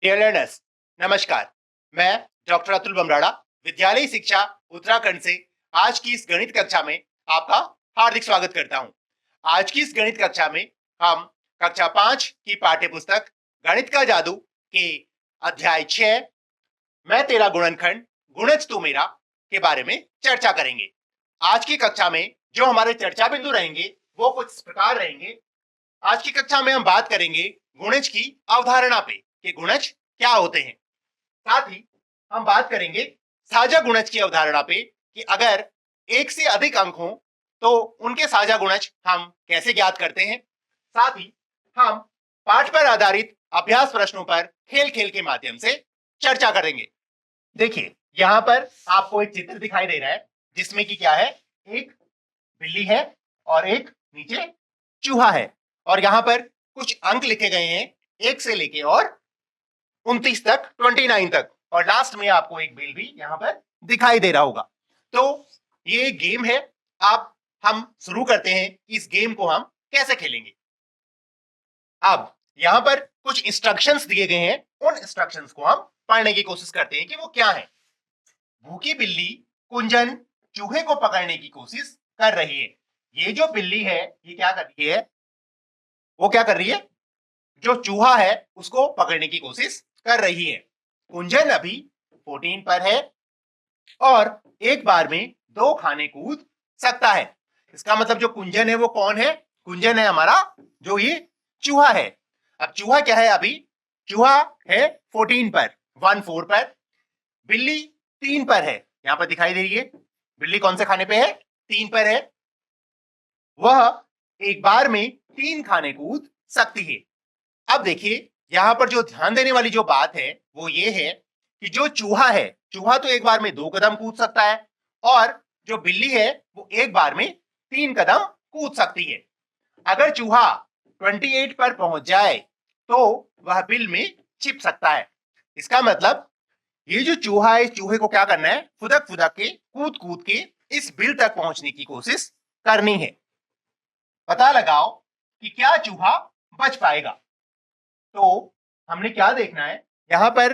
Dear learners, नमस्कार। मैं doctor Atul बमराड़ा, विद्यालय शिक्षा उत्तराखंड से आज की इस गणित कक्षा में आपका हार्दिक स्वागत करता हूं। आज की इस गणित कक्षा में हम कक्षा 5 की पाठ्य पुस्तक गणित का जादू के अध्याय 6 मैं तेरा गुणनखंड गुणज तू मेरा के बारे में चर्चा करेंगे। आज की कक्षा में जो हमारे चर्चा बिंदु रहेंगे वो कुछ इस प्रकार रहेंगे। आज की कक्षा में हम बात करेंगे गुणज की अवधारणा पे कि गुणज क्या होते हैं। साथ ही हम बात करेंगे साझा गुणज की अवधारणा पे कि अगर एक से अधिक अंक हो तो उनके साझा गुणज हम कैसे ज्ञात करते हैं। साथ ही हम पाठ पर आधारित अभ्यास प्रश्नों पर खेल खेल के माध्यम से चर्चा करेंगे। देखिए, यहाँ पर आपको एक चित्र दिखाई दे रहा है जिसमें कि क्या है, एक बिल्ली है और एक नीचे चूहा है और यहाँ पर कुछ अंक लिखे गए हैं 1 से लेके और 29 तक, 29 तक, और लास्ट में आपको एक बिल भी यहाँ पर दिखाई दे रहा होगा। तो ये गेम है। अब हम शुरू करते हैं कि इस गेम को हम कैसे खेलेंगे। अब यहाँ पर कुछ इंस्ट्रक्शंस दिए गए हैं, उन इंस्ट्रक्शंस को हम पढ़ने की कोशिश करते हैं कि वो क्या है। भूखी बिल्ली कुंजन चूहे को पकड़ने की कोशिश कर रही है। ये जो बिल्ली है ये क्या कर रही है, वो क्या कर रही है, जो चूहा है उसको पकड़ने की कोशिश कर रही है। कुंजन अभी 14 पर है और एक बार में 2 खाने कूद सकता है। इसका मतलब जो कुंजन है वो कौन है? कुंजन है हमारा जो ये चूहा है। अब चूहा क्या है, अभी चूहा है 14 पर, 14 पर। बिल्ली 3 पर है, यहां पर दिखाई दे रही है। बिल्ली कौन से खाने पे है? 3 पर है। वह एक बार में 3 खाने कूद सकती है। अब देखिए, यहां पर जो ध्यान देने वाली जो बात है वो ये है कि जो चूहा है, चूहा तो एक बार में 2 कदम कूद सकता है और जो बिल्ली है वो एक बार में 3 कदम कूद सकती है। अगर चूहा 28 पर पहुंच जाए तो वह बिल में छिप सकता है। इसका मतलब ये जो चूहा है, इस चूहे को क्या करना है, फुदक फुदक के, कूद कूद के इस बिल तक पहुंचने की कोशिश करनी है। पता लगाओ कि क्या चूहा बच पाएगा। तो हमने क्या देखना है, यहां पर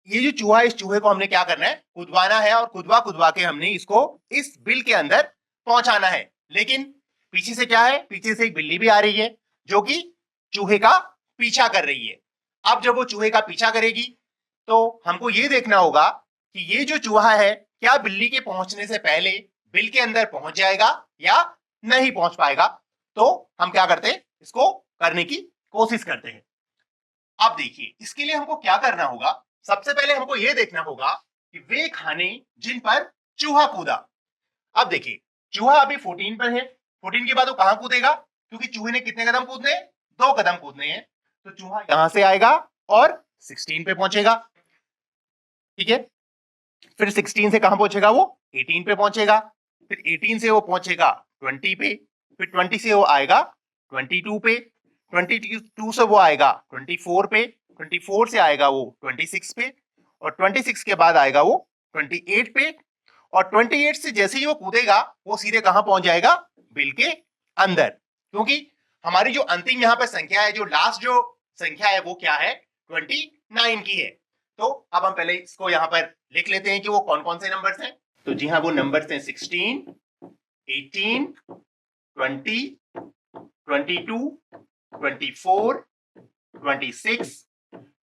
ये जो चूहा है, इस चूहे को हमने क्या करना है, कुदवाना है और कुदवा कुदवा के हमने इसको इस बिल के अंदर पहुंचाना है। लेकिन पीछे से क्या है, पीछे से एक बिल्ली भी आ रही है जो कि चूहे का पीछा कर रही है। अब जब वो चूहे का पीछा करेगी तो हमको ये देखना होगा कि ये जो चूहा है क्या बिल्ली के पहुंचने से पहले बिल के अंदर पहुंच जाएगा या नहीं पहुंच पाएगा। तो हम क्या करते हैं, इसको करने की कोशिश करते हैं। अब देखिए, इसके लिए हमको क्या करना होगा, सबसे पहले हमको यह देखना होगा कि वे खाने जिन पर चूहा कूदा। अब देखिए, चूहा अभी 14 पर है, 14 के बाद वो कहां कूदेगा, क्योंकि चूहे ने कितने कदम कूदने हैं, 2 कदम कूदने हैं। तो चूहा यहां से आएगा और 16 पे पहुंचेगा। ठीक है, फिर 16 से कहां पहुंचेगा, वो 18 पे पहुंचेगा। फिर 18 से वो पहुंचेगा 20 पे। फिर 20 से वो आएगा 22 पे। 22 से वो आएगा 24 पे। 24 से आएगा वो 26 पे और 26 के बाद आएगा वो 28 पे। और 28 से जैसे ही वो कूदेगा वो सीधे कहां पहुंच जाएगा, बिल के अंदर। क्योंकि हमारी जो अंतिम यहाँ पर संख्या है, जो लास्ट जो संख्या है वो क्या है, 29 की है। तो अब हम पहले इसको यहाँ पर लिख लेते हैं कि वो कौन कौन से नंबर्स हैं। तो जी हाँ, वो नंबर्स हैं 16, 18, 20, 22, 24, 26,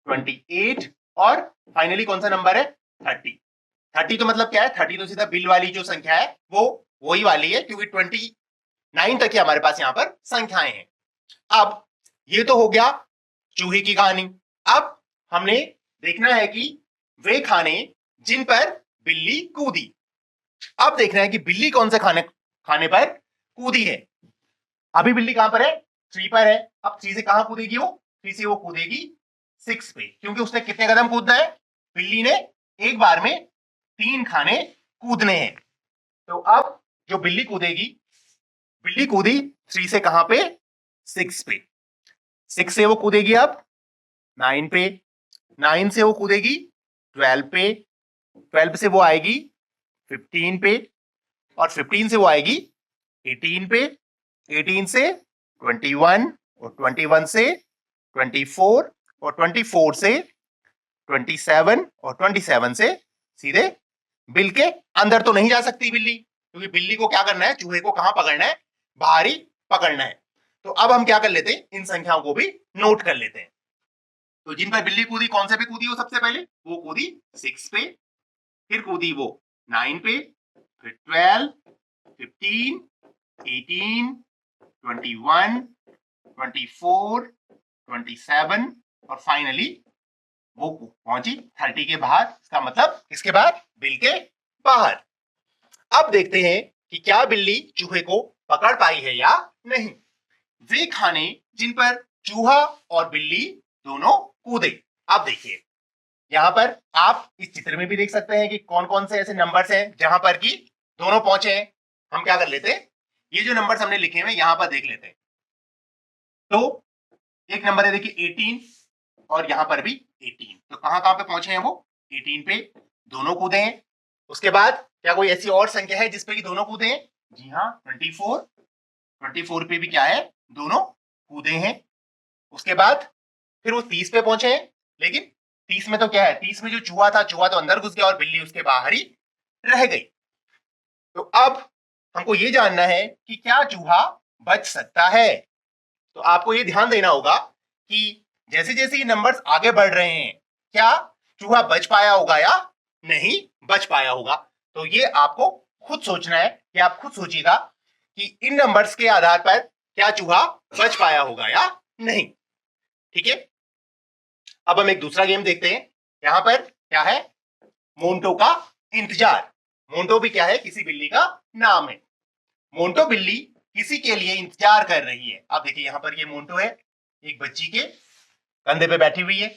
28 और फाइनली कौन सा नंबर है, 30। 30 तो मतलब क्या है, 30 तो सीधा बिल वाली जो संख्या है वो वही वाली है, क्योंकि 29 तक ही हमारे पास यहाँ पर संख्याएं हैं। अब ये तो हो गया चूहे की कहानी। अब हमने देखना है कि वे खाने जिन पर बिल्ली कूदी। अब देखना है कि बिल्ली कौन से खाने खाने पर कूदी है। अभी बिल्ली कहां पर है, 3 पर है। अब 3 से कहां कूदेगी, वो 3 से वो कूदेगी 6 पे, क्योंकि उसने कितने कदम कूदना है, बिल्ली ने एक बार में 3 खाने कूदने हैं। तो अब जो बिल्ली कूदेगी, बिल्ली कूदी 3 से कहां पे, 6 पे। 6 से वो कूदेगी अब 9 पे। 9 से वो कूदेगी 12 पे। 12 से वो आएगी 15 पे और 15 से वो आएगी 18 पे। 18 से 21 और 21 से 24 और 24 से 27 और 27 से सीधे बिल के अंदर तो नहीं जा सकती बिल्ली, क्योंकि बिल्ली को क्या करना है, चूहे को कहां पकड़ना है, बाहरी पकड़ना है। तो अब हम क्या कर लेते हैं, इन संख्याओं को भी नोट कर लेते हैं। तो जिन पर बिल्ली कूदी, कौन से पे कूदी वो सबसे पहले, वो कूदी 6 पे, फिर कूदी वो 9 पे, फिर 12, 15, 18, 21, 24, 27 और फाइनली वो पहुंची 30 के बाहर। इसका मतलब इसके बाद बिल के बाहर। अब देखते हैं कि क्या बिल्ली चूहे को पकड़ पाई है या नहीं। वे खाने जिन पर चूहा और बिल्ली दोनों कूदे। अब देखिए, यहां पर आप इस चित्र में भी देख सकते हैं कि कौन कौन से ऐसे नंबर्स हैं जहां पर कि दोनों पहुंचे हैं। हम क्या कर लेते हैं, ये जो नंबर्स हमने लिखे हुए यहां पर देख लेते हैं। तो एक नंबर है देखिए 18 और यहां पर भी 18, तो कहां कहां पे पहुंचे हैं वो, 18 पे दोनों कूदे हैं। उसके बाद क्या कोई ऐसी और संख्या है जिसपे कि दोनों कूदे हैं, जी हाँ 24 पे भी क्या है, दोनों कूदे हैं। उसके बाद फिर वो 30 पे पहुंचे हैं, लेकिन 30 में तो क्या है, 30 में जो चूहा था, चूहा तो अंदर घुस गया और बिल्ली उसके बाहर ही रह गई। तो अब हमको ये जानना है कि क्या चूहा बच सकता है। तो आपको ये ध्यान देना होगा कि जैसे जैसे ये नंबर्स आगे बढ़ रहे हैं, क्या चूहा बच पाया होगा या नहीं बच पाया होगा। तो ये आपको खुद सोचना है, कि आप खुद सोचिएगा कि इन नंबर्स के आधार पर क्या चूहा बच पाया होगा या नहीं। ठीक है, अब हम एक दूसरा गेम देखते हैं। यहां पर क्या है, मोंटो का इंतजार। मोंटो भी क्या है, किसी बिल्ली का नाम है। मोंटो बिल्ली किसी के लिए इंतजार कर रही है। आप देखिए यहां पर ये मोंटो है, एक बच्ची के कंधे पे बैठी हुई है।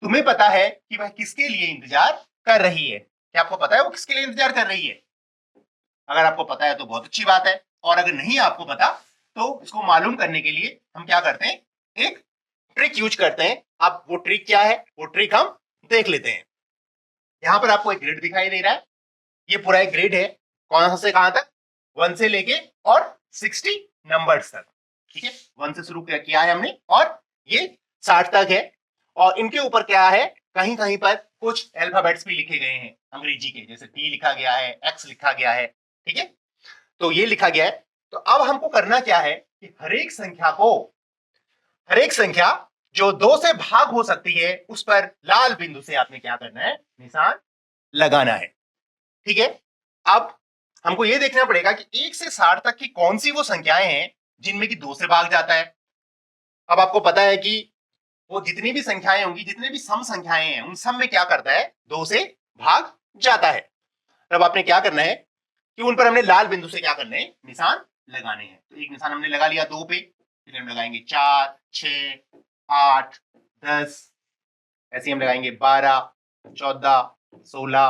तुम्हें पता है कि वह किसके लिए इंतजार कर रही है। क्या आपको पता है वो किसके लिए इंतजार कर रही है? अगर आपको पता है तो बहुत अच्छी बात है, और अगर नहीं आपको पता तो इसको मालूम करने के लिए हम क्या करते हैं, एक ट्रिक यूज करते हैं। अब वो ट्रिक क्या है, वो ट्रिक हम देख लेते हैं। यहां पर आपको एक ग्रिड दिखाई दे रहा है, ये पूरा एक ग्रिड है, कौन से कहां तक, 1 से लेके और 60 नंबर्स तक। ठीक है, 1 से शुरू किया है हमने और ये 60 तक है। और इनके ऊपर क्या है, कहीं कहीं पर कुछ अल्फाबेट्स भी लिखे गए हैं अंग्रेजी के, जैसे टी लिखा गया है, एक्स लिखा गया है। ठीक है, तो ये लिखा गया है। तो अब हमको करना क्या है कि हर एक संख्या जो 2 से भाग हो सकती है उस पर लाल बिंदु से आपने क्या करना है, निशान लगाना है। ठीक है, अब हमको यह देखना पड़ेगा कि 1 से 60 तक की कौन सी वो संख्याएं हैं जिनमें कि 2 से भाग जाता है। अब आपको पता है कि वो जितनी भी संख्याएं होंगी, जितने भी सम संख्याएं हैं, उन सब में क्या करता है, 2 से भाग जाता है। तब आपने क्या करना है कि उन पर हमने लाल बिंदु से क्या करने हैं, निशान लगाने हैं। तो एक निशान हमने लगा लिया 2 पे, फिर हम लगाएंगे 4, 6, 8, 10, ऐसे हम लगाएंगे 12, 14, 16,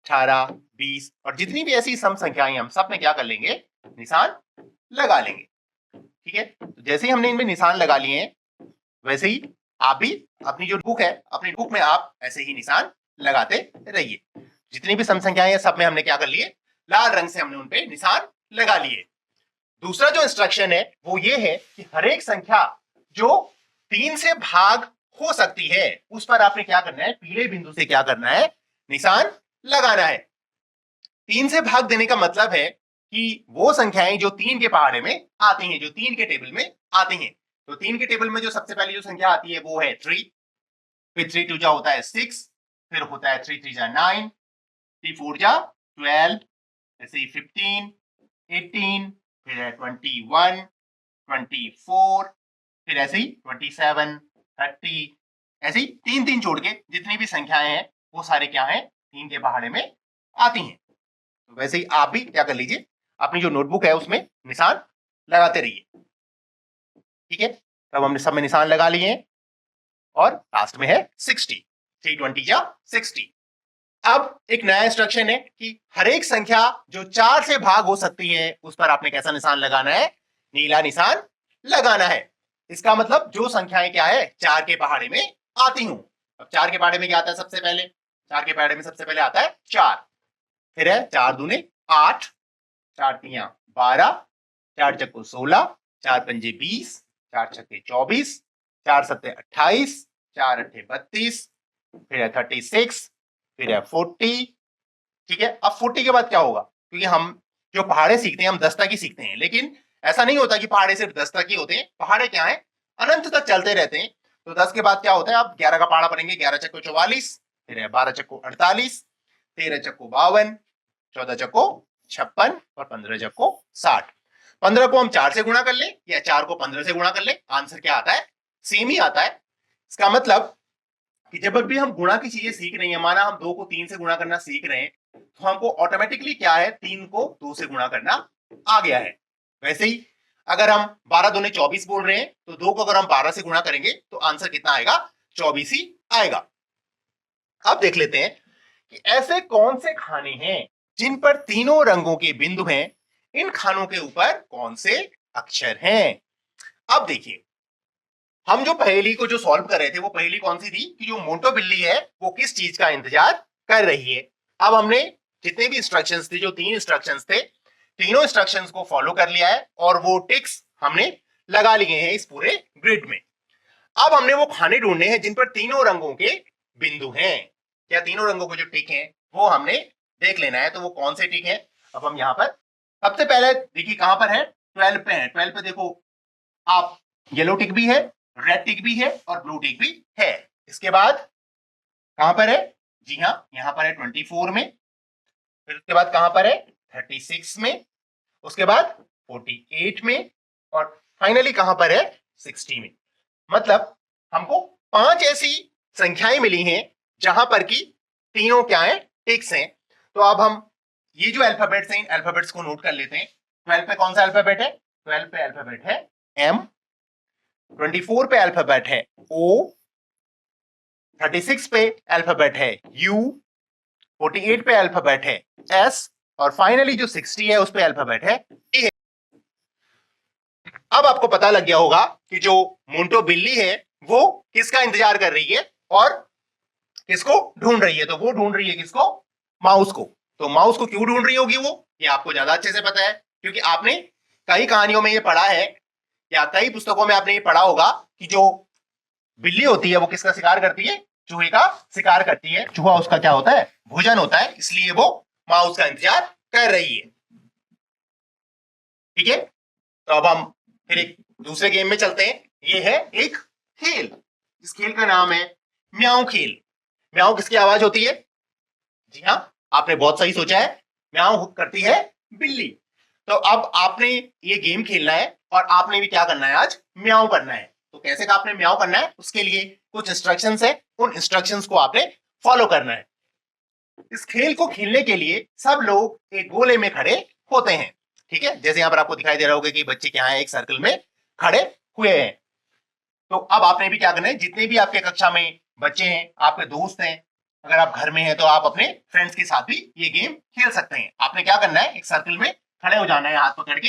18, 20 और जितनी भी ऐसी सम संख्याएं हम सब में क्या कर लेंगे, निशान लगा लेंगे। ठीक है, तो जैसे ही हमने इनमें निशान लगा लिए हैं, वैसे ही आप भी अपनी जो बुक है, अपनी बुक में आप ऐसे ही निशान लगाते रहिए। जितनी भी सम संख्याएं हैं सब में हमने क्या कर लिए, लाल रंग से हमने उन पे निशान लगा लिए। दूसरा जो इंस्ट्रक्शन है वो ये है कि हर एक संख्या जो 3 से भाग हो सकती है उस पर आपने क्या करना है, पीले बिंदु से क्या करना है, निशान लगाना है। 3 से भाग देने का मतलब है कि वो संख्याएं जो 3 के पहाड़े में आती हैं, जो 3 के टेबल में आती हैं। तो 3 के टेबल में जो सबसे पहली जो संख्या आती है वो है 3, फिर 3 2 जा होता है 6, फिर होता है 3 3 जा 9, 3 4 जा 12, ऐसे ही 15, 18, फिर है 21, 24, फिर ऐसे ही 27, 30, ऐसे ही 3 3 छोड़ के जितनी भी संख्याएं हैं वो सारे क्या हैं, 3 के पहाड़े में आती हैं। तो वैसे ही आप भी क्या कर लीजिए, अपनी जो नोटबुक है उसमें निशान लगाते रहिए। ठीक है, तब हमने सब में निशान लगा लिए हैं और लास्ट में है 60, 320 या 60। अब एक नया इंस्ट्रक्शन है कि हर एक संख्या जो 4 से भाग हो सकती है उस पर आपने कैसा निशान लगाना है, नीला निशान लगाना है। इसका मतलब जो संख्याएं क्या है, 4 के पहाड़े में आती हूं। अब 4 के पहाड़े में क्या आता है, सबसे पहले 4 के पहाड़े में सबसे पहले आता है 4, फिर है 4 दूने 8, 4 तिया 12, 4 चक्को 16, 4 पंजे 20, 4 छक्के 24, 4 सत्ते 28, 4 अट्ठे 32, फिर है 36, फिर है 40। ठीक है, अब 40 के बाद क्या होगा, क्योंकि हम जो पहाड़े सीखते हैं हम 10 तक ही सीखते हैं, लेकिन ऐसा नहीं होता कि पहाड़े सिर्फ 10 तक ही होते हैं। पहाड़े क्या है, अनंत तक चलते रहते हैं। तो 10 के बाद क्या होता है, आप 11 का पहाड़ा पढ़ेंगे, 11 चक्को 44, फिर है 12 चक्को 48, 13 चक्को 52, 14 चक्को 56 और 15 चक्को 60। 15 को हम 4 से गुणा कर ले या 4 को 15 से गुणा कर ले, आंसर क्या आता है, सेम ही आता है। इसका मतलब कि जब भी हम गुणा की चीजें सीख रहे हैं, माना हम 2 को 3 से गुणा करना सीख रहे हैं, तो हमको ऑटोमेटिकली क्या है, 3 को 2 से गुणा करना आ गया है। वैसे ही अगर हम 12 दूने 24 बोल रहे हैं, तो 2 को अगर हम 12 से गुणा करेंगे तो आंसर कितना आएगा, 24 ही आएगा। अब देख लेते हैं कि ऐसे कौन से खाने हैं जिन पर तीनों रंगों के बिंदु हैं, इन खानों के ऊपर कौन से अक्षर हैं। अब देखिए, हम जो पहेली को जो सॉल्व कर रहे थे वो पहेली कौन सी थी कि जो मोंटो बिल्ली है वो किस चीज का इंतजार कर रही है। अब हमने जितने भी इंस्ट्रक्शंस थे, जो 3 इंस्ट्रक्शंस थे, तीनों इंस्ट्रक्शंस को फॉलो कर लिया है और वो टिक्स हमने लगा लिए हैं इस पूरे ग्रिड में। अब हमने वो खाने ढूंढने हैं जिन पर तीनों रंगों के बिंदु हैं, या तीनों रंगों के जो टिक हैं वो हमने देख लेना है। तो वो कौन से टिक है, अब हम यहाँ पर सबसे पहले देखिए कहां पर है, 12 पे है। 12 पे देखो आप, येलो टिक भी है, रेड टिक भी है और ब्लू टिक भी है। इसके बाद कहां पर है, जी हाँ यहां पर है 24 में, फिर उसके बाद कहां पर है 36 में, उसके बाद 48 में और फाइनली कहां पर है 60 में। मतलब हमको 5 ऐसी संख्याएं मिली हैं जहां पर की तीनों क्या है, टिक्स हैं। तो अब हम ये जो अल्फाबेट्स हैं, इन अल्फाबेट्स को नोट कर लेते हैं। 12 पे कौन सा अल्फाबेट है, 12 पे अल्फाबेट है एम, 24 पे अल्फाबेट है ओ, 36 पे अल्फाबेट है यू, 48 पे अल्फाबेट है एस और फाइनली जो 60 है उस पे अल्फाबेट है टी। अब आपको पता लग गया होगा कि जो मोंटो बिल्ली है वो किसका इंतजार कर रही है और किसको ढूंढ रही है। तो वो ढूंढ रही है किसको, माउस को। तो माउस को क्यों ढूंढ रही होगी वो, ये आपको ज्यादा अच्छे से पता है, क्योंकि आपने कई कहानियों में ये पढ़ा है या कई पुस्तकों में आपने ये पढ़ा होगा कि जो बिल्ली होती है वो किसका शिकार करती है, चूहे का शिकार करती है। चूहा उसका क्या होता है, भोजन होता है, इसलिए वो माउस का इंतजार कर रही है। ठीक है, तो अब हम फिर एक दूसरे गेम में चलते हैं। ये है एक खेल, इस खेल का नाम है म्याऊं खेल। म्याऊं किसकी आवाज होती है, जी हाँ आपने बहुत सही सोचा है, म्याऊं करती है बिल्ली। तो अब आपने ये गेम खेलना है और आपने भी क्या करना है, आज म्याऊं करना है। तो कैसे का आपने म्याऊं करना है, उसके लिए कुछ इंस्ट्रक्शंस है, उन इंस्ट्रक्शंस को आपने फॉलो करना है। इस खेल को खेलने के लिए सब लोग एक गोले में खड़े होते हैं। ठीक है, जैसे यहां पर आपको दिखाई दे रहा होगा कि बच्चे क्या है, एक सर्कल में खड़े हुए हैं। तो अब आपने भी क्या करना है, जितने भी आपके कक्षा में बच्चे हैं, आपके दोस्त हैं, अगर आप घर में हैं तो आप अपने फ्रेंड्स के साथ भी ये गेम खेल सकते हैं। आपने क्या करना है, एक सर्कल में खड़े हो जाना है हाथ पकड़ के।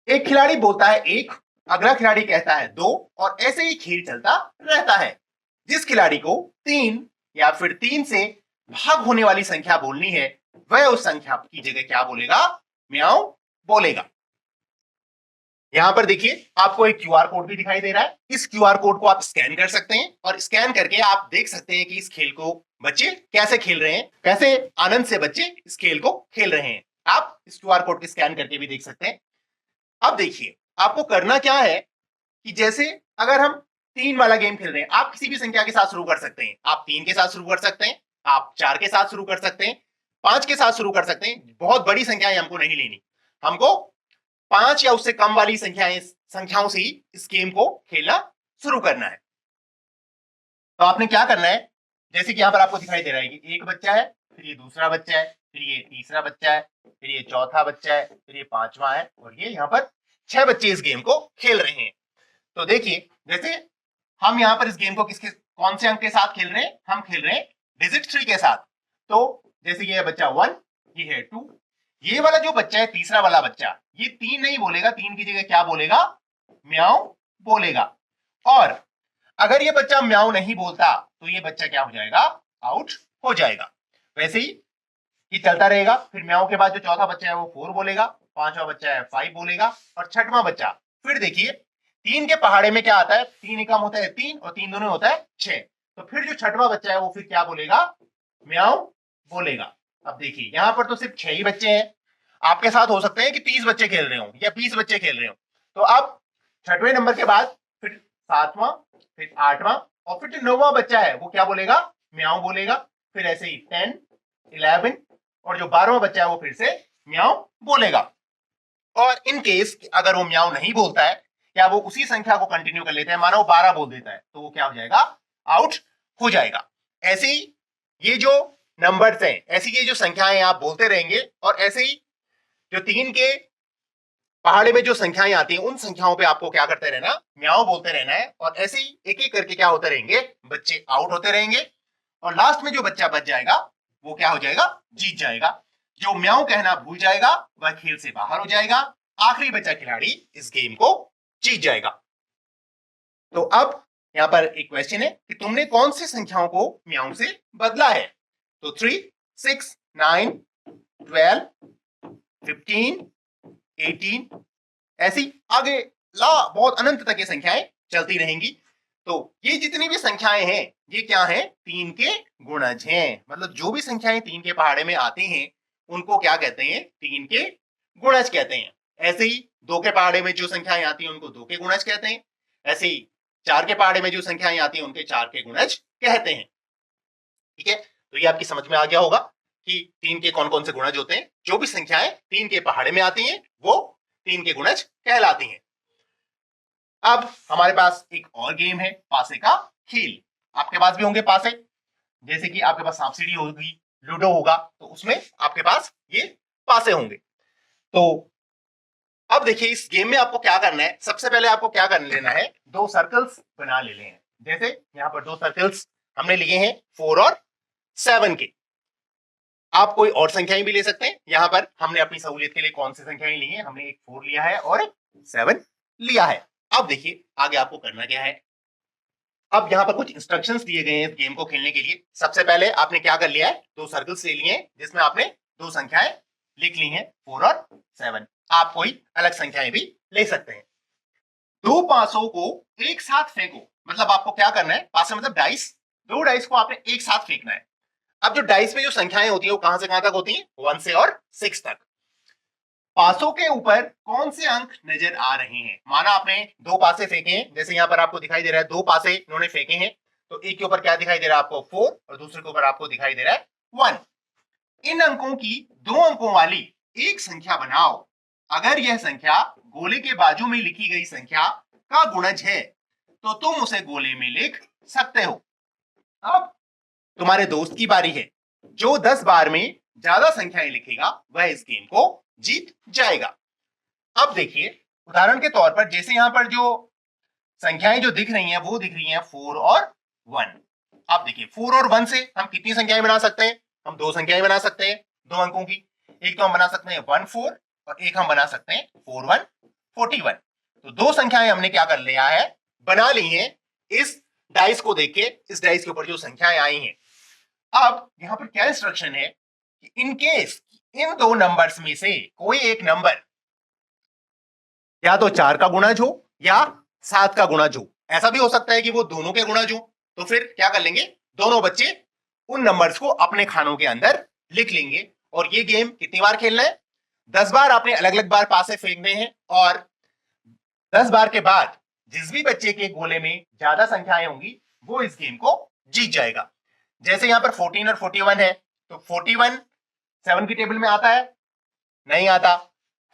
एक खिलाड़ी बोलता है एक, अगला खिलाड़ी कहता है दो और ऐसे ही खेल चलता रहता है। जिस खिलाड़ी को 3 या फिर 3 से भाग होने वाली संख्या बोलनी है, वह उस संख्या की जगह क्या बोलेगा, म्याऊं बोलेगा। यहां पर देखिए आपको एक क्यूआर कोड भी दिखाई दे रहा है। इस क्यूआर कोड को आप स्कैन कर सकते हैं और स्कैन करके आप देख सकते हैं कि इस खेल को बच्चे कैसे खेल रहे हैं, कैसे आनंद से बच्चे इस खेल को खेल रहे हैं। आप इस क्यूआर कोड को स्कैन करके भी देख सकते हैं। अब देखिए आपको करना क्या है कि जैसे अगर हम 3 वाला गेम खेल रहे हैं, आप किसी भी संख्या के साथ शुरू कर सकते हैं। आप 3 के साथ शुरू कर सकते हैं, आप 4 के साथ शुरू कर सकते हैं, 5 के साथ शुरू कर सकते हैं। बहुत बड़ी संख्याएं हमको नहीं लेनी, हमको 5 या उससे कम वाली संख्याओं से ही इस गेम को खेलना शुरू करना है। तो आपने क्या करना है, जैसे कि यहां पर आपको दिखाई दे रहा है कि एक बच्चा है, फिर ये दूसरा बच्चा है, फिर ये तीसरा बच्चा है, फिर ये चौथा बच्चा है, फिर ये पांचवा है और ये यहाँ पर 6 बच्चे इस गेम को खेल रहे हैं। तो देखिए जैसे हम यहाँ पर इस गेम को किसके कौन से अंक के साथ खेल रहे हैं, हम खेल रहे हैं डिजिट 3 के साथ। तो जैसे ये बच्चा 1, ये है 2, ये वाला जो बच्चा है तीसरा वाला बच्चा, ये 3 नहीं बोलेगा, 3 की जगह क्या बोलेगा, म्याऊं बोलेगा। और अगर ये बच्चा म्याऊं नहीं बोलता तो ये बच्चा क्या हो जाएगा, आउट हो जाएगा। वैसे ही ये चलता रहेगा। फिर म्याऊं के बाद जो चौथा बच्चा है वो 4 बोलेगा, पांचवा बच्चा है 5 बोलेगा और छठवां बच्चा, फिर देखिए 3 के पहाड़े में क्या आता है, 3 एकम होता है 3 और 3 दूनी होता है 6। तो फिर जो छठवां बच्चा है वो फिर क्या बोलेगा, म्याऊ बोलेगा। अब देखिए यहां पर तो सिर्फ 6 ही बच्चे हैं, आपके साथ हो सकते हैं कि 30 बच्चे खेल रहे हो या 20 बच्चे खेल रहे हो। तो अब छठवें नंबर के बाद फिर सातवां, फिर आठवां और फिर जो नौवां बच्चा है वो क्या बोलेगा, म्याऊ बोलेगा। फिर ऐसे ही 10, 11 और जो 12वां बच्चा है वो फिर से म्याऊ बोलेगा। और इन केस अगर वो म्याऊ नहीं बोलता है या वो उसी संख्या को कंटिन्यू कर लेता है, मानो 12 बोल देता है, तो वो क्या हो जाएगा, आउट हो जाएगा। ऐसे ही ये जो नंबर्स हैं, ऐसी ये जो संख्याएं आप बोलते रहेंगे और ऐसे ही जो 3 के पहाड़े में जो संख्याएं आती हैं उन संख्याओं पे आपको क्या करते रहना, म्याऊ बोलते रहना है। और ऐसे ही एक एक करके क्या होते रहेंगे, बच्चे आउट होते रहेंगे और लास्ट में जो बच्चा बच जाएगा वो क्या हो जाएगा, जीत जाएगा। जो म्याऊ कहना भूल जाएगा वह खेल से बाहर हो जाएगा। आखिरी बचा खिलाड़ी इस गेम को जीत जाएगा। तो अब यहां पर एक क्वेश्चन है कि तुमने कौन सी संख्याओं को म्याऊ से बदला है। तो 3, 6, 9, 12, 15, 18 ऐसी आगे ला बहुत अनंत तक ये संख्याएं चलती रहेंगी। तो ये जितनी भी संख्याएं हैं ये क्या है, 3 के गुणज हैं। मतलब जो भी संख्याएं 3 के पहाड़े में आती हैं उनको क्या कहते हैं, 3 के गुणज कहते हैं। ऐसे ही 2 के पहाड़े में जो संख्याएं आती हैं उनको 2 के गुणज कहते हैं। ऐसे ही 4 के पहाड़े में जो संख्याएं आती हैं उनके 4 के गुणज कहते हैं। ठीक है, तो ये आपकी समझ में आ गया होगा कि 3 के कौन कौन से गुणज होते हैं। जो भी संख्याएं 3 के पहाड़े में आती हैं वो 3 के गुणज कहलाती हैं। अब हमारे पास एक और गेम है, पासे का खेल। आपके पास भी होंगे पासे, जैसे कि आपके पास सांप सीढ़ी होगी, लूडो होगा, तो उसमें आपके पास ये पासे होंगे। तो अब देखिए इस गेम में आपको क्या करना है, सबसे पहले आपको क्या कर लेना है, 2 सर्कल्स बना लेने हैं। जैसे यहाँ पर 2 सर्कल्स हमने लिए हैं 4 और 7 के। आप कोई और संख्याएं भी ले सकते हैं। यहां पर हमने अपनी सहूलियत के लिए कौन सी संख्याएं ली हैं, हमने एक 4 लिया है और एक 7 लिया है। अब देखिए आगे आपको करना क्या है। अब यहाँ पर कुछ इंस्ट्रक्शंस दिए गए हैं इस गेम को खेलने के लिए। सबसे पहले आपने क्या कर लिया है, 2 सर्कल्स ले लिए हैं जिसमें आपने 2 संख्याएं लिख ली हैं, 4 और 7। आप कोई अलग संख्याएं भी ले सकते हैं। 2 पासों को एक साथ फेंको। मतलब आपको क्या करना है, पासे मतलब डाइस, 2 डाइस को आपने एक साथ फेंकना है। अब जो डाइस में जो संख्याएं होती है वो कहां से कहां तक होती हैं, 1 से और 6 तक। पासों के ऊपर कौन से अंक नजर आ रहे हैं। माना आपने 2 पासे फेंके हैं, जैसे यहाँ पर आपको दिखाई दे रहा है 2 पासे इन्होंने फेंके हैं, तो एक के ऊपर क्या दिखाई दे रहा है आपको, 4 और दूसरे के ऊपर आपको दिखाई दे रहा है 1। इन अंकों की 2 अंकों वाली एक संख्या बनाओ। अगर यह संख्या गोले के बाजू में लिखी गई संख्या का गुणज है तो तुम उसे गोले में लिख सकते हो। अब तुम्हारे दोस्त की बारी है, जो 10 बार में ज्यादा संख्याएं लिखेगा वह इस गेम को जीत जाएगा। अब देखिए उदाहरण के तौर पर जैसे यहां पर जो संख्याएं जो दिख रही हैं वो दिख रही हैं 4 और 1। अब देखिए 4 और 1 से हम कितनी संख्याएं बना सकते हैं, हम 2 संख्याएं बना सकते हैं 2 अंकों की। एक तो हम बना सकते हैं 1 4 और एक हम बना सकते हैं 4 1 41। तो 2 संख्याएं हमने क्या कर लिया है, बना ली हैं। इस डाइस को देख के, इस डाइस के ऊपर जो संख्याएं आई हैं, अब यहां पर क्या इंस्ट्रक्शन है कि इन केस इन 2 नंबर्स में से कोई एक नंबर या तो 4 का गुणज हो या 7 का गुणज हो, ऐसा भी हो सकता है कि वो दोनों के गुणज हो, तो फिर क्या कर लेंगे, दोनों बच्चे उन नंबर्स को अपने खानों के अंदर लिख लेंगे। और ये गेम कितनी बार खेलना है, 10 बार आपने अलग अलग बार पासे फेंकने हैं और 10 बार के बाद जिस भी बच्चे के गोले में ज्यादा संख्याएं होंगी वो इस गेम को जीत जाएगा। जैसे यहां पर 14 और 41 है, तो 41 7 की टेबल में आता है, नहीं आता।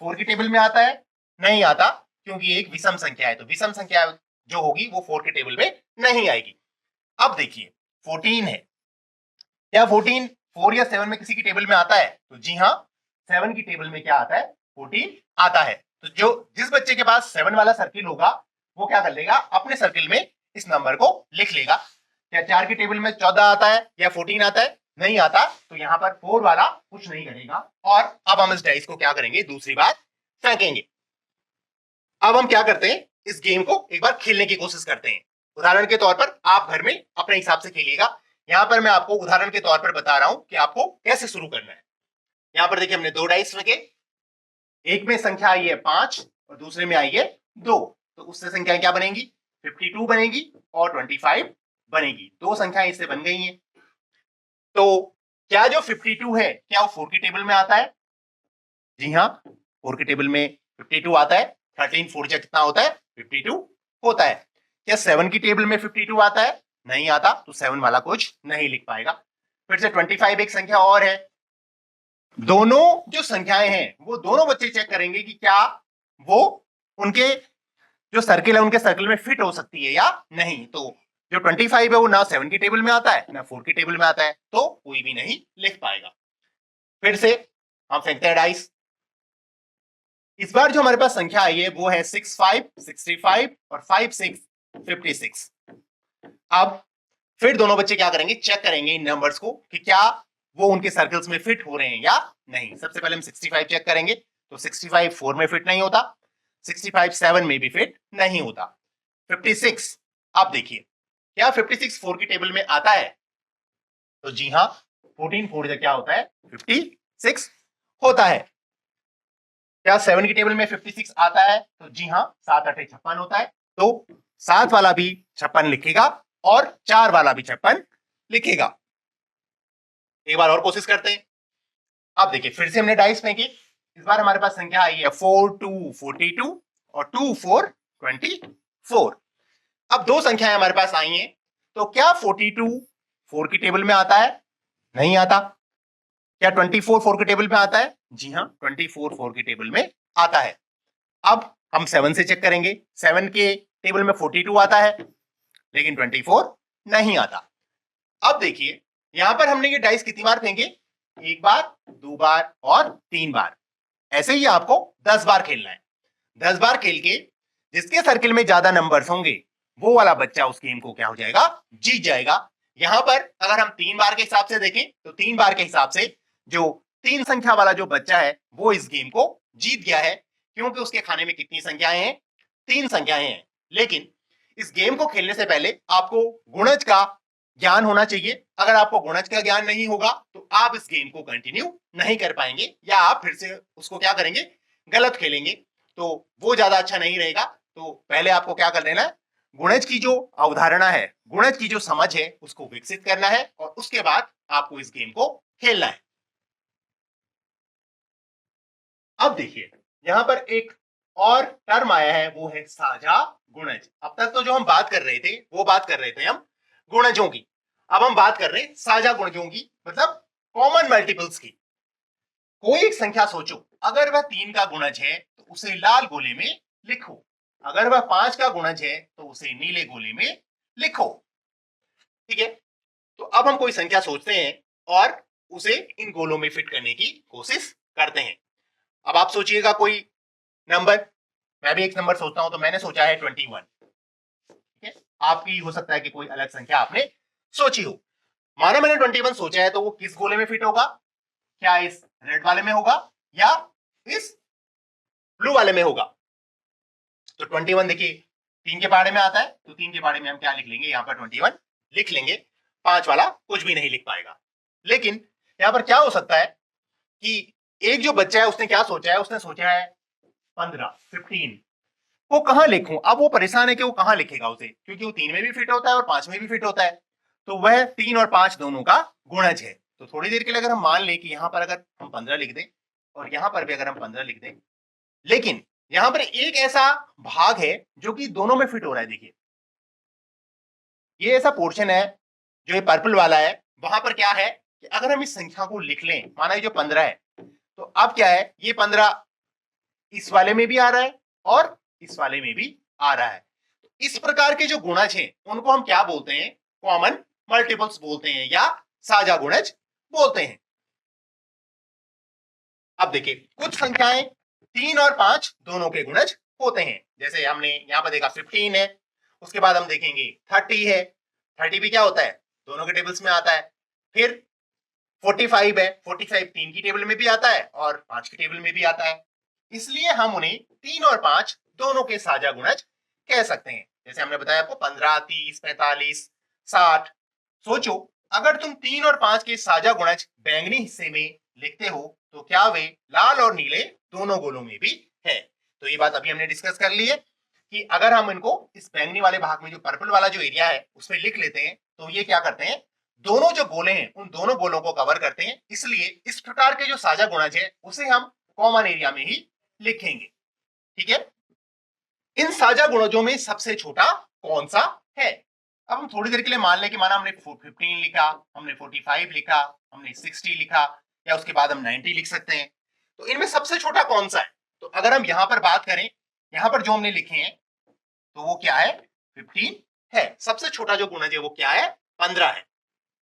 4 की टेबल में आता है, नहीं आता, क्योंकि एक विषम संख्या है, तो विषम संख्या जो होगी वो 4 की टेबल में नहीं आएगी। अब देखिए 14 है, क्या 14 4 या 7 में किसी की टेबल में आता है, तो जी हाँ 7 की टेबल में क्या आता है, 14 आता है। तो जो जिस बच्चे के पास 7 वाला सर्किल होगा वो क्या कर लेगा, अपने सर्किल में इस नंबर को लिख लेगा। क्या 4 की टेबल में 14 आता है या 14 आता है, नहीं आता, तो यहां पर 4 वाला कुछ नहीं करेगा। और अब हम इस डाइस को क्या करेंगे, दूसरी बार फेंकेंगे। अब हम क्या करते हैं, इस गेम को एक बार खेलने की कोशिश करते हैं। उदाहरण के तौर पर आप घर में अपने हिसाब से खेलिएगा। यहां पर मैं आपको उदाहरण के तौर पर बता रहा हूं कि आपको कैसे शुरू करना है। यहां पर देखिए हमने 2 डाइस रखे, एक में संख्या आई है 5 और दूसरे में आई है 2, तो उससे संख्याएं क्या बनेंगी, 52 बनेगी और 25 बनेगी। दो संख्याएं इससे बन गई हैं। तो क्या जो 52 है क्या वो 4 की टेबल में आता है? जी हाँ, 4 की टेबल में 52 आता है। 13 4 जा कितना होता है? 52 होता है। क्या 7 की टेबल में 52 आता है? नहीं आता, तो 7 वाला कुछ नहीं लिख पाएगा। फिर से 25 एक संख्या और है। दोनों जो संख्याएं हैं वो दोनों बच्चे चेक करेंगे कि क्या वो उनके जो सर्किल है उनके सर्किल में फिट हो सकती है या नहीं। तो जो 25 है वो ना 7 की टेबल में आता है ना 4 की टेबल में आता है, तो कोई भी नहीं लिख पाएगा। फिर से हम फेंकते हैं डाइस। इस बार जो हमारे पास संख्या आई है वो है 65 65 और 56 56। अब फिर दोनों बच्चे क्या करेंगे, चेक करेंगे इन नंबर्स को कि क्या वो उनके सर्कल्स में फिट हो रहे हैं या नहीं। सबसे पहले हम 65 चेक करेंगे, तो 65 4 में फिट नहीं होता, 65 7 में भी फिट नहीं होता। 56, आप देखिए क्या 56 4 की टेबल में आता है? तो जी हाँ, 14 4 क्या होता है? 56 होता है। क्या 7 की टेबल में 56 आता है? तो जी हाँ, 7 8 56 होता है। तो 7 वाला भी 56 लिखेगा और 4 वाला भी 56 लिखेगा। एक बार और कोशिश करते हैं। अब देखिए फिर से हमने डाइस फेंकी। इस बार हमारे पास संख्या आई है 4 2 42 और 2 4 24। अब दो संख्याएं हमारे पास आई हैं, तो क्या 42 4 की टेबल में आता है? नहीं आता। क्या 24 4 की टेबल में आता है? जी हाँ, 24 4 की टेबल में आता है। अब हम 7 से चेक करेंगे। 7 के टेबल में 42 आता है लेकिन 24 नहीं आता। अब देखिए यहां पर हमने ये डाइस कितनी बार फेंके? एक बार, दो बार और 3 बार। ऐसे ही आपको 10 बार खेलना है। 10 बार खेल के जिसके सर्किल में ज्यादा नंबर्स होंगे वो वाला बच्चा उस गेम को क्या हो जाएगा, जीत जाएगा। यहां पर अगर हम 3 बार के हिसाब से देखें तो 3 बार के हिसाब से जो 3 संख्या वाला जो बच्चा है वो इस गेम को जीत गया है, क्योंकि उसके खाने में कितनी संख्याएं हैं? 3 संख्याएं हैं। लेकिन इस गेम को खेलने से पहले आपको गुणज का ज्ञान होना चाहिए। अगर आपको गुणज का ज्ञान नहीं होगा तो आप इस गेम को कंटिन्यू नहीं कर पाएंगे, या आप फिर से उसको क्या करेंगे, गलत खेलेंगे, तो वो ज्यादा अच्छा नहीं रहेगा। तो पहले आपको क्या कर लेना है, गुणज की जो अवधारणा है, गुणज की जो समझ है उसको विकसित करना है और उसके बाद आपको इस गेम को खेलना है। अब देखिए यहां पर एक और टर्म आया है, वो है साझा गुणज। अब तक तो जो हम बात कर रहे थे वो बात कर रहे थे हम गुणजों की। अब हम बात कर रहे हैं साझा गुणजों की, मतलब कॉमन मल्टीपल्स की। कोई एक संख्या सोचो, अगर वह 3 का गुणज है तो उसे लाल गोले में लिखो। अगर वह 5 का गुणज है तो उसे नीले गोले में लिखो। ठीक है, तो अब हम कोई संख्या सोचते हैं और उसे इन गोलों में फिट करने की कोशिश करते हैं। अब आप सोचिएगा कोई नंबर, मैं भी एक नंबर सोचता हूं, तो मैंने सोचा है 21। ठीक है, आपकी हो सकता है कि कोई अलग संख्या आपने सोची हो। माना मैंने 21 सोचा है, तो वो किस गोले में फिट होगा? क्या इस रेड वाले में होगा या इस ब्लू वाले में होगा? तो 21 देखिए 3 के पहाड़े में आता है, तो 3 के पहाड़े में हम क्या लिख लेंगे, यहाँ पर 21 लिख लेंगे। 5 वाला कुछ भी नहीं लिख पाएगा। लेकिन यहाँ पर क्या हो सकता है कि एक जो बच्चा है उसने क्या सोचा है, उसने सोचा है 15 वो कहां लिखूं? अब वो परेशान है कि वो कहां लिखेगा उसे, क्योंकि वो 3 में भी फिट होता है और 5 में भी फिट होता है। तो वह 3 और 5 दोनों का गुणज है। तो थोड़ी देर के लिए अगर हम मान लें कि यहां पर अगर हम 15 लिख दें और यहां पर भी अगर हम 15 लिख दें, लेकिन यहां पर एक ऐसा भाग है जो कि दोनों में फिट हो रहा है। देखिए ये ऐसा पोर्शन है जो ये पर्पल वाला है, वहां पर क्या है कि अगर हम इस संख्या को लिख लें, माना ये जो 15 है, तो अब क्या है, ये 15 इस वाले में भी आ रहा है और इस वाले में भी आ रहा है। तो इस प्रकार के जो गुणज हैं उनको हम क्या बोलते हैं? कॉमन मल्टीपल्स बोलते हैं या साझा गुणज बोलते हैं। अब देखिए कुछ संख्याएं 3 और 5 दोनों के गुणज होते हैं। जैसे हमने यहां पर देखा 15 है, उसके बाद हम देखेंगे 30 है। 30 भी क्या होता है, दोनों के टेबल्स में आता है। फिर 45 है, 45 3 की टेबल में भी आता है और 5 की टेबल में भी आता है। इसलिए हम उन्हें 3 और 5 दोनों के साझा गुणज कह सकते हैं। जैसे हमने बताया आपको 15 30 45 60। सोचो अगर तुम 3 और 5 के साझा गुणज बैंगनी हिस्से में लिखते हो तो क्या वे लाल और नीले दोनों गोलों में भी है? तो ये बात अभी हमने डिस्कस कर ली है। कि अगर हम इनको इस बैंगनी वाले भाग में जो पर्पल वाला जो एरिया है उसमें लिख लेते हैं तो ये क्या करते हैं, दोनों जो गोले हैं उन दोनों गोलों को कवर करते हैं। इसलिए इस प्रकार के जो साझा गुणज है उसे हम कॉमन एरिया में ही लिखेंगे। ठीक है, इन साझा गुणजों में सबसे छोटा कौन सा है? अब हम थोड़ी देर के लिए मान लें कि माना हमने 15 लिखा, हमने 45 लिखा, हमने 60 लिखा, या उसके बाद हम 90 लिख सकते हैं। तो इनमें सबसे छोटा कौन सा है? तो अगर हम यहां पर बात करें, यहां पर जो हमने लिखे हैं तो वो क्या है, 15 है। सबसे छोटा जो गुणज है वो क्या है, 15 है।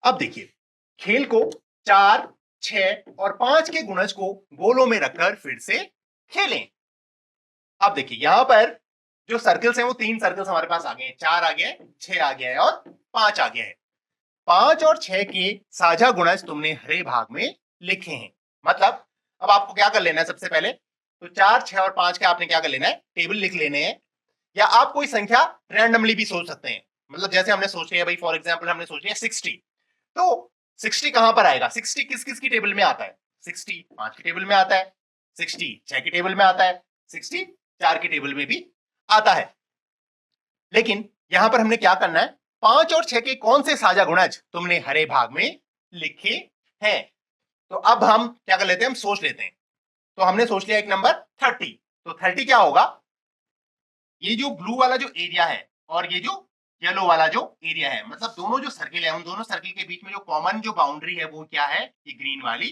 अब देखिए, खेल को 4, 6 और 5 के गुणज को गोलों में रखकर फिर से खेलें। अब देखिए यहां पर जो सर्कल्स हैं वो 3 सर्कल्स हमारे पास आ गए हैं, 4 आ गया है, 6 आ गया है और 5 आ गया है। 5 और 6 के साझा गुणज तुमने हरे भाग में लिखे हैं। मतलब अब आपको क्या कर लेना है, सबसे पहले तो 4, 6 और 5 के आपने क्या कर लेना है, टेबल लिख लेने हैं। या आप कोई संख्या रैंडमली भी सोच सकते हैं। मतलब जैसे हमने सोच लिया भाई, फॉर एग्जांपल हमने सोच लिया 60, तो 60 कहां पर आएगा, 60 किस किस की टेबल में आता है, 60 5 की टेबल में आता है, 60 6 की टेबल में आता है, 60 4 की टेबल में भी आता है। लेकिन यहां पर हमने क्या करना है, 5 और 6 के कौन से साझा गुणज तुमने हरे भाग में लिखे हैं। तो अब हम क्या कर लेते हैं, हम सोच लेते हैं। तो हमने सोच लिया एक नंबर 30, तो 30 क्या होगा, ये जो ब्लू वाला जो एरिया है और ये जो येलो वाला जो एरिया है, मतलब दोनों जो सर्किल है उन दोनों सर्किल के बीच में जो कॉमन जो बाउंड्री है वो क्या है, ये ग्रीन वाली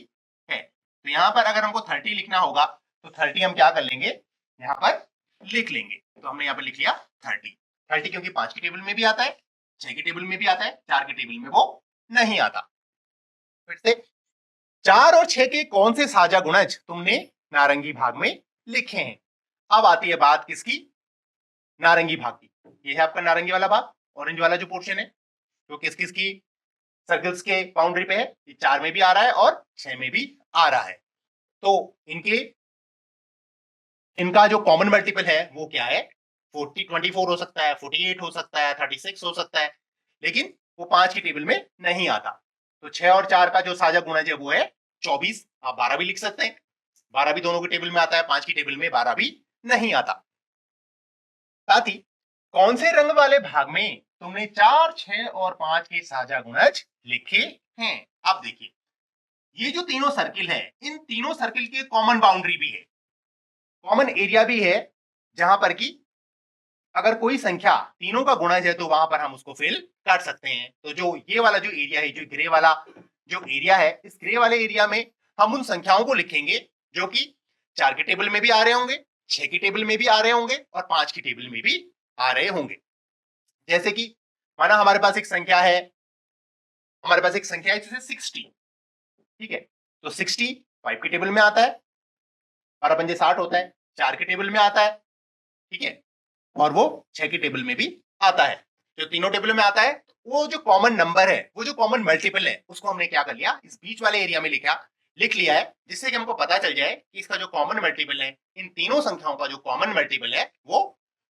है। तो यहां पर अगर हमको 30 लिखना होगा तो 30 हम क्या कर लेंगे, यहां पर लिख लेंगे। तो हमने यहां पर लिख लिया 30 क्योंकि 5 की टेबल में भी आता है, 6 की टेबल में भी आता है, 4 की टेबल में वो नहीं आता। फिर से 4 और 6 के कौन से साझा गुणज तुमने नारंगी भाग में लिखे हैं। अब आती है बात किसकी, नारंगी भाग की। ये है आपका नारंगी वाला भाग, ऑरेंज वाला जो पोर्शन है जो किस किस की सर्कल्स के बाउंड्री पे है, ये 4 में भी आ रहा है और 6 में भी आ रहा है। तो इनका जो कॉमन मल्टीपल है वो क्या है, 24 हो सकता है, 48 हो सकता है, 36 हो सकता है, लेकिन वो 5 की टेबल में नहीं आता। तो 6 और 4 का जो साझा गुणज है वो है 24। आप 12 भी लिख सकते हैं, 12 भी दोनों की टेबल में आता है, 5 की टेबल में 12 भी नहीं आता। साथ ही कौन से रंग वाले भाग में तुमने 4, 6 और 5 के साझा गुणज लिखे हैं। अब देखिए, ये जो तीनों सर्किल है, इन तीनों सर्किल की कॉमन बाउंड्री भी है, कॉमन एरिया भी है, जहां पर कि अगर कोई संख्या तीनों का गुणज है तो वहां पर हम उसको फिल कर सकते हैं। तो जो ये वाला जो एरिया है, जो ग्रे वाला जो एरिया है, इस ग्रे वाले एरिया में हम उन संख्याओं को लिखेंगे जो कि 4 के टेबल में भी आ रहे होंगे, 6 की टेबल में भी आ रहे होंगे और 5 की टेबल में भी आ रहे होंगे। जैसे कि माना हमारे पास एक संख्या है, जैसे 60, ठीक है, तो 60 5 की टेबल में आता है, 12 पंजे 60 होता है, 4 के टेबल में आता है, ठीक है, और वो 6 की टेबल में भी आता है। जो तीनों टेबल में आता है, वो जो कॉमन नंबर है, वो जो कॉमन मल्टीपल है, उसको हमने क्या कर लिया, इस बीच वाले एरिया में लिख लिया है, जिससे कि हमको पता चल जाए कि इसका जो कॉमन मल्टीपल है, इन तीनों संख्याओं का जो कॉमन मल्टीपल है वो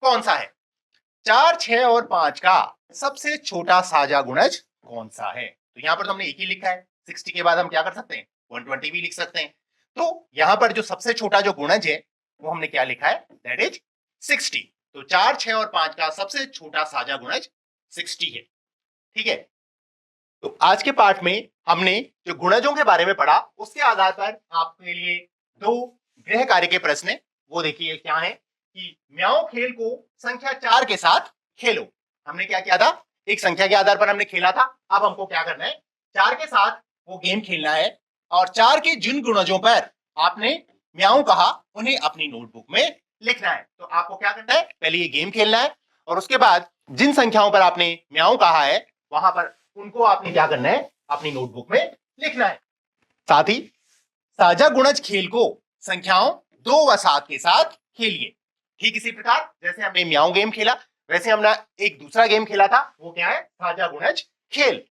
कौन सा है। 4, 6 और 5 का सबसे छोटा साझा गुणज कौन सा है। तो यहां पर तो हमने एक ही लिखा है, 60 के बाद हम क्या कर सकते हैं, 120 भी लिख सकते हैं। तो यहां पर जो सबसे छोटा जो गुणज है वो हमने क्या लिखा है, दैट इज 60। तो 4, 6 और 5 का सबसे छोटा साझा गुणज 60 है। ठीक है, तो आज के पाठ में हमने जो गुणजों के बारे में पढ़ा, उसके आधार पर आपके लिए 2 गृह कार्य के प्रश्न है। वो देखिए क्या है कि म्याओ खेल को संख्या 4 के साथ खेलो। हमने क्या किया था, एक संख्या के आधार पर हमने खेला था। अब हमको क्या करना है, 4 के साथ वो गेम खेलना है और 4 के जिन गुणजों पर आपने म्याओ कहा उन्हें अपनी नोटबुक में लिखना है। तो आपको क्या करना है, पहले ये गेम खेलना है और उसके बाद जिन संख्याओं पर आपने म्याओ कहा है वहां पर उनको आपने क्या करना है, अपनी नोटबुक में लिखना है। साथ ही साझा गुणज खेल को संख्याओं 2 व 7 के साथ खेलिए। ठीक इसी प्रकार जैसे हमने म्याओ गेम खेला, वैसे हमने एक दूसरा गेम खेला था, वो क्या है, साझा गुणज खेल।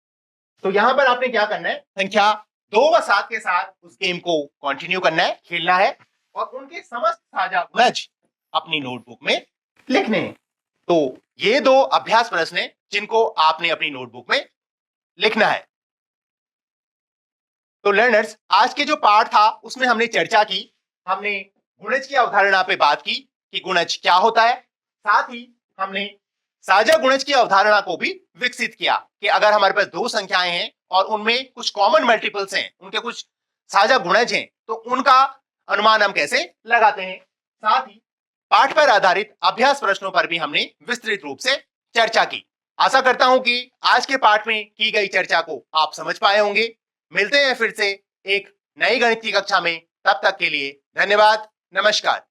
तो यहां पर आपने क्या करना है, संख्या 2 व 7 के साथ उस गेम को कंटिन्यू करना है, खेलना है और उनके समस्त साझा गुणज अपनी नोटबुक में लिखने हैं। तो ये 2 अभ्यास प्रश्न हैं जिनको आपने अपनी नोटबुक में लिखना है। तो लर्नर्स, आज के जो पाठ था उसमें हमने चर्चा की, हमने गुणज की अवधारणा पे बात की कि गुणज क्या होता है, साथ ही हमने साझा गुणज की अवधारणा को भी विकसित किया कि अगर हमारे पास दो संख्याएं हैं और उनमें कुछ कॉमन मल्टीपल्स हैं, उनके कुछ साझा गुणज हैं, तो उनका अनुमान हम कैसे लगाते हैं। साथ ही पाठ पर आधारित अभ्यास प्रश्नों पर भी हमने विस्तृत रूप से चर्चा की। आशा करता हूं कि आज के पाठ में की गई चर्चा को आप समझ पाए होंगे। मिलते हैं फिर से एक नई गणित की कक्षा में, तब तक के लिए धन्यवाद। नमस्कार।